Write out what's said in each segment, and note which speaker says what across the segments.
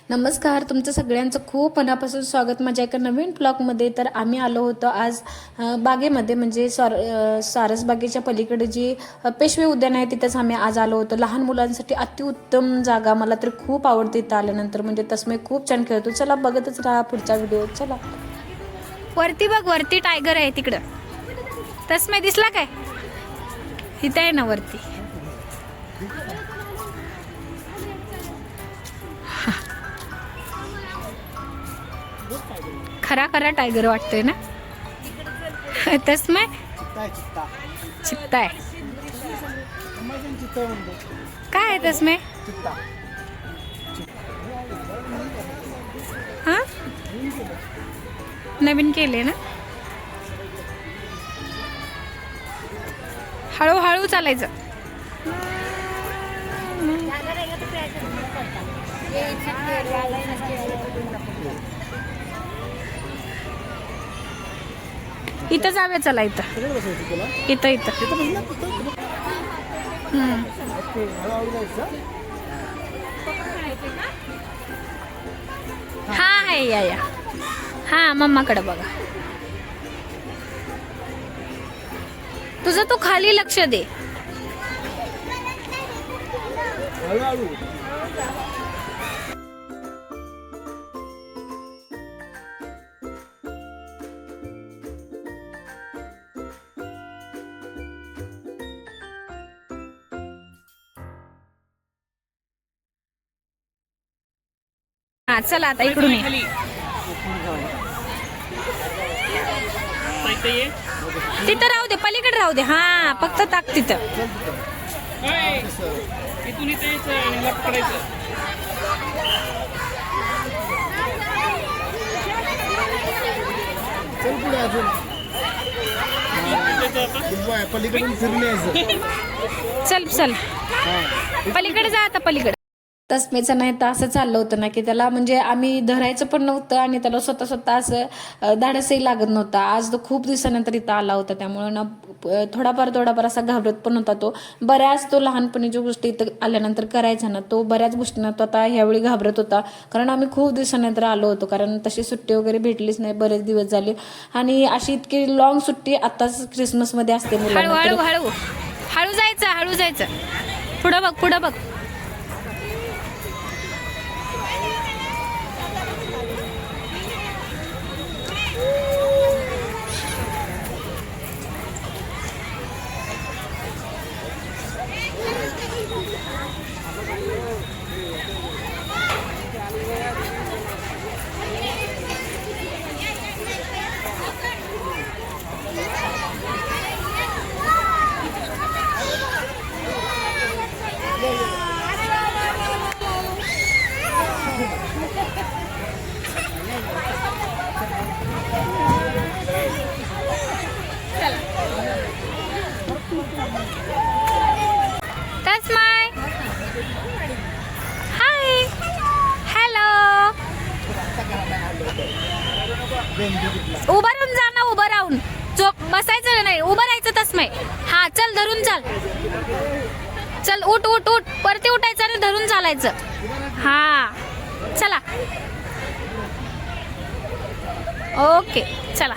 Speaker 1: नमस्कार, तुमचं सगळ्यांचं खूप मनापासून स्वागत माझ्या एका नवीन ब्लॉगमध्ये. तर आम्ही आलो होतो आज बागेमध्ये, म्हणजे सारसबागेच्या पलीकडे जी पेशवे उद्यान आहे तिथंच आम्ही आज आलो होतो. लहान मुलांसाठी अतिउत्तम जागा, मला तर खूप आवडते इथं आल्यानंतर. म्हणजे तसमे खूप छान खेळतो. चला बघतच राहा पुढचा व्हिडिओ. चला
Speaker 2: वरती बघ, वरती टायगर आहे तिकडं. तसमे दिसला काय? इथं आहे ना वरती. खरा खरा टायगर वाटतोय ना. तसमे चित्ता आहे. काय आहे तसमे? हा, नवीन केले ना. हळूहळू चालायचं. इथं जाऊया, चला इथं इथं इथं. हा आहे, या हा मम्माकडे बघा. तुझं तू खाली लक्ष दे. हा चला आता इकडून ये. तिथं राहू दे, पलीकडे राहू दे. हा फक्त टाक तिथं. चल चल पलीकडे जा आता, पलीकडे.
Speaker 1: तसमेचं नाही तर असं चाललं होतं ना की त्याला, म्हणजे आम्ही धरायचं पण नव्हतं आणि त्याला स्वतः असं धाडसही लागत नव्हता. आज तो खूप दिवसानंतर इथं आला होता, त्यामुळे ना थोडाफार असा घाबरत पण होता. तो बऱ्याच तो लहानपणी जो गोष्टी इथं आल्यानंतर करायचा ना, तो बऱ्याच गोष्टींना तो आता ह्यावेळी घाबरत होता. कारण आम्ही खूप दिवसानंतर आलो होतो, कारण तशी सुट्टी वगैरे भेटलीच नाही, बरेच दिवस झाले. आणि अशी इतकी लॉंग सुट्टी आताच क्रिसमसमध्ये असते मुलांना.
Speaker 2: हळू हळू हळू जायचं, हळू जायचं. पुढं बघ, पुढं बघ. That's my. Hi. Hello. उभं राहून जा ना, उभं राहून. बसायचं नाही, उभं राहायचं. तसमय. हा चल, धरून चाल. चल, उठ उठ उठ. परती उठायचं आणि धरून चालायचं. हा चला. ओके चला.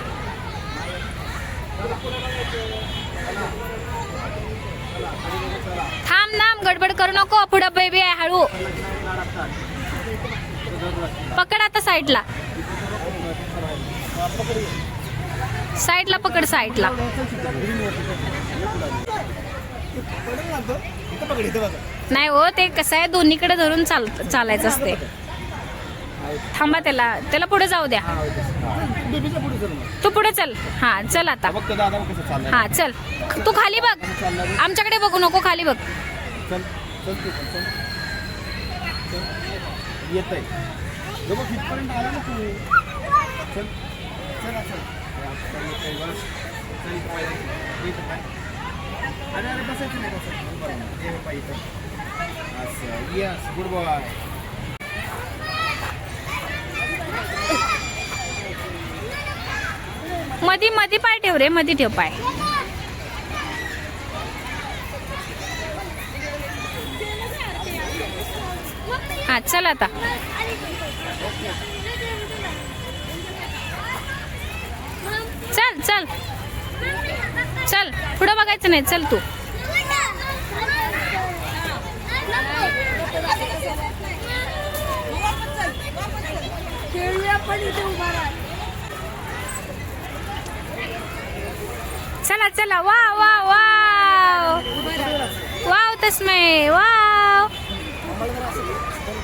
Speaker 2: थांब नाम, गडबड करू नको. पुढं बेबी आहे, हळू पकड. आता साईडला साईडला पकड, साईडला. नाही हो, ते कसं आहे, दोन्हीकडे धरून चालायचं असते. थांबा, त्याला पुढे जाऊ द्या. तू पुढे चल. हा चल आता. हा चल, तू खाली बघ, आमच्याकडे बघू नको, खाली बघ.
Speaker 3: Good boy.
Speaker 2: मधी मधी पाय ठेव रे, मधी ठेव पाय. हा चल आता. चल चल चल, पुढं बघायचं नाही, चल तू. चला चला, वाव वाव वाव वाव तस्मै, वाव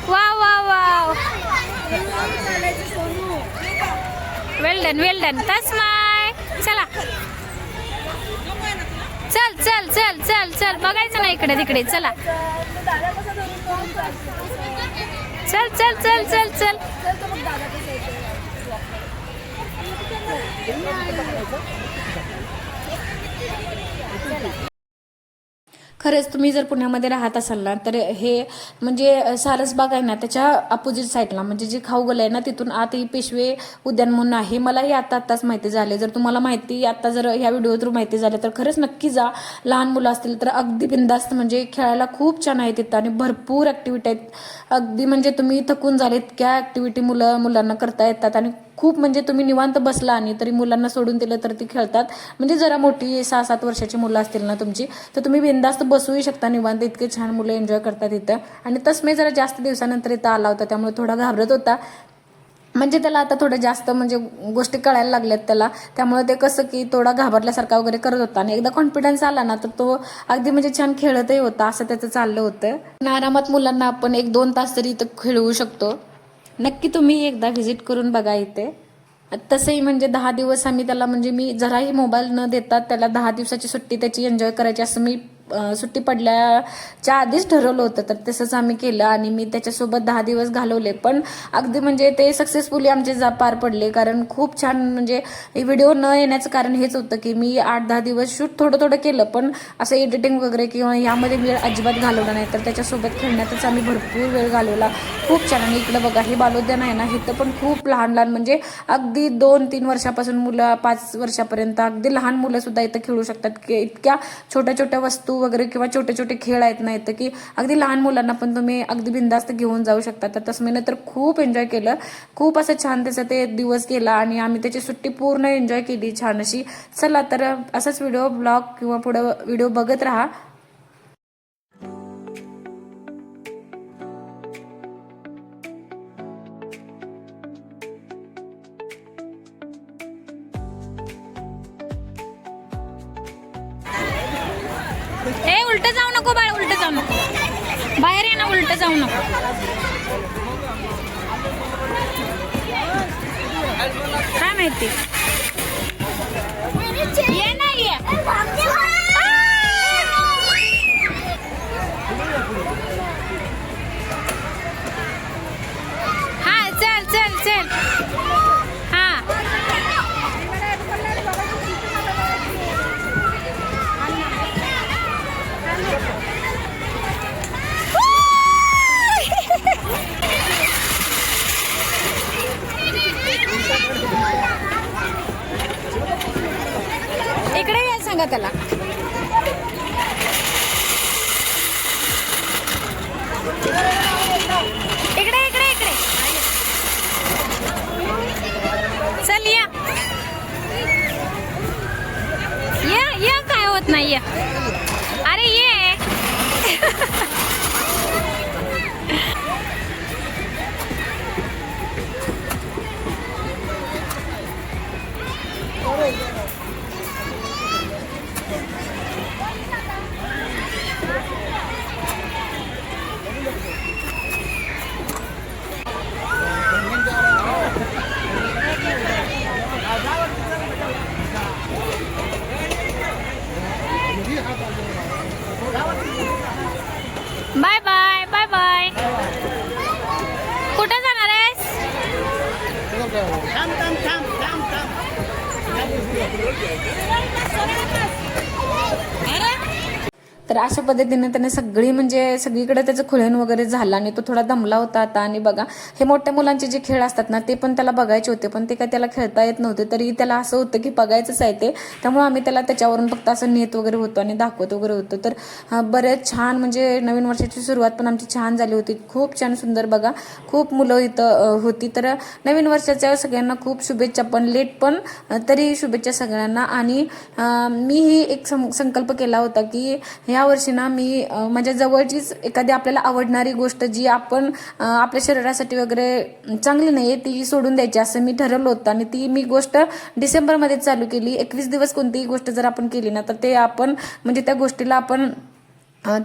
Speaker 2: वाव वाव वाव, वेल डन तस्मै. चला चल चल चल चल चल, बघायचं ना इकडे तिकडे, चला चल चल चल चल चल.
Speaker 1: खरंच तुम्ही जर पुण्यामध्ये राहत असाल ना, तर हे म्हणजे सारसबाग आहे ना, त्याच्या अपोजिट साईडला म्हणजे जे खाऊगल आहे ना, तिथून आत ही पेशवे उद्यान म्हणून आहे. मलाही आत्ताच माहिती झाले. जर तुम्हाला माहिती आता जर ह्या व्हिडिओ थ्रू माहिती झाली तर खरंच नक्की जा. लहान मुलं असतील तर अगदी बिंदास्त म्हणजे खेळायला खूप छान आहे तिथं आणि भरपूर ॲक्टिव्हिटी आहेत. अगदी म्हणजे तुम्ही थकून झाले इतक्या ॲक्टिव्हिटी मुलांना करता येतात आणि खूप म्हणजे तुम्ही निवांत बसला आणि तरी मुलांना सोडून दिलं तर ती खेळतात. म्हणजे जरा मोठी 6-7 वर्षाची मुलं असतील ना तुमची, तर तुम्ही बिंदास्त बसूही शकता निवांत. इतके छान मुलं एन्जॉय करतात इथं. आणि तस्मै जरा जास्त दिवसानंतर इथं आला होता त्यामुळे थोडा घाबरत होता. म्हणजे त्याला आता थोडं जास्त म्हणजे गोष्टी कळायला लागल्यात त्याला, त्यामुळे ते कसं की थोडा घाबरल्यासारखा वगैरे करत होता. आणि एकदा कॉन्फिडन्स आला ना तर तो अगदी म्हणजे छान खेळतही होता, असं त्याचं चाललं होतं. आणि आरामात मुलांना आपण 1-2 तास तरी इथं खेळवू शकतो. नक्की तुम्ही एकदा व्हिजिट करून बघा इथे. तसंही म्हणजे 10 दिवस आम्ही त्याला म्हणजे मी जराही मोबाईल न देता त्याला 10 दिवसाची सुट्टी त्याची एन्जॉय करायची असं मी सुट्टी पडल्याच्या आधीच ठरवलं होतं. तर तसंच आम्ही केलं आणि मी त्याच्यासोबत 10 दिवस घालवले. पण अगदी म्हणजे ते सक्सेसफुली आमचे पार पडले. कारण खूप छान म्हणजे व्हिडिओ न येण्याचं कारण हेच होतं की मी 8-10 दिवस शूट थोडं केलं, पण असं एडिटिंग वगैरे किंवा यामध्ये वेळ अजिबात घालवला नाही. तर त्याच्यासोबत खेळण्यातच आम्ही भरपूर वेळ घालवला. खूप छान. आणि इकडं बघा हे बालोद्यान आहे ना, इथं पण खूप लहान म्हणजे अगदी 2-3 वर्षापासून मुलं 5 वर्षापर्यंत अगदी लहान मुलं सुद्धा इथं खेळू शकतात. की इतक्या छोट्या वस्तू वगैरे किंवा छोटे खेळ आहेत ना इथं की अगदी लहान मुलांना पण तुम्ही अगदी बिंदास्त घेऊन जाऊ शकता. तर तस्मीनं तर खूप एन्जॉय केलं. खूप असं छान त्याचा ते दिवस गेला आणि आम्ही त्याची सुट्टी पूर्ण एन्जॉय केली छान अशी. चला तर असंच ब्लॉग किंवा पुढं व्हिडिओ बघत राहा.
Speaker 2: ए उलट जाऊ नको बाळ, उलट जाऊ नको, बाहेर ये ना, उलट जाऊ नको. काय माहिती, ये ना ये. हा चल चल चल. हा इकडे या सांगा त्याला. इकडे इकडे इकडे चल या या या, काय होत नाही या. अरे ये.
Speaker 1: तर अशा पद्धतीने त्याने सगळी म्हणजे सगळीकडे त्याचं खुळण वगैरे झालं आणि तो थोडा दमला होता आता. आणि बघा हे मोठ्या मुलांचे जे खेळ असतात ना ते पण त्याला बघायचे होते, पण ते काय त्याला खेळता येत नव्हते. तरी त्याला असं होतं की बघायचंच आहे ते, त्यामुळे आम्ही त्याला त्याच्यावरून फक्त असं नेत वगैरे होतो आणि दाखवत वगैरे होतो. तर बरेच छान म्हणजे नवीन वर्षाची सुरुवात पण आमची छान झाली होती, खूप छान सुंदर. बघा खूप मुलं इथं होती. तर नवीन वर्षाच्या सगळ्यांना खूप शुभेच्छा, पण लेट पण तरी शुभेच्छा सगळ्यांना. आणि मीही एक संकल्प केला होता की ह्या वर्षी ना मी माझ्या जवळचीच एखादी आपल्याला आवडणारी गोष्ट जी आपण आपल्या शरीरासाठी वगैरे चांगली नाही आहे ती सोडून द्यायची असं मी ठरवलं होतं. आणि ती मी गोष्ट डिसेंबरमध्ये चालू केली. 21 दिवस कोणतीही गोष्ट जर आपण केली ना तर ते आपण म्हणजे त्या गोष्टीला आपण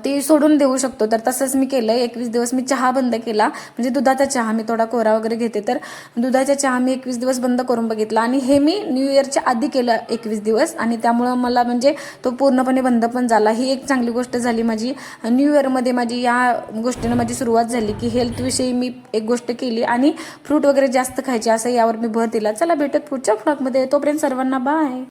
Speaker 1: ती सोडून देऊ शकतो. तर तसंच मी केलं. 21 दिवस मी चहा बंद केला, म्हणजे दुधाचा चहा, मी थोडा कोरा वगैरे घेते, तर दुधाचा चहा मी 21 दिवस बंद करून बघितला. आणि हे मी न्यू इयरच्या आधी केलं 21 दिवस, आणि त्यामुळं मला म्हणजे तो पूर्णपणे बंद पण झाला. ही एक चांगली गोष्ट झाली माझी. न्यू इयरमध्ये माझी या गोष्टीनं माझी सुरुवात झाली की हेल्थविषयी मी एक गोष्ट केली आणि फ्रूट वगैरे जास्त खायचे असं यावर मी भर दिला. चला भेटत पुढच्या व्लॉगमध्ये, तोपर्यंत सर्वांना बाय.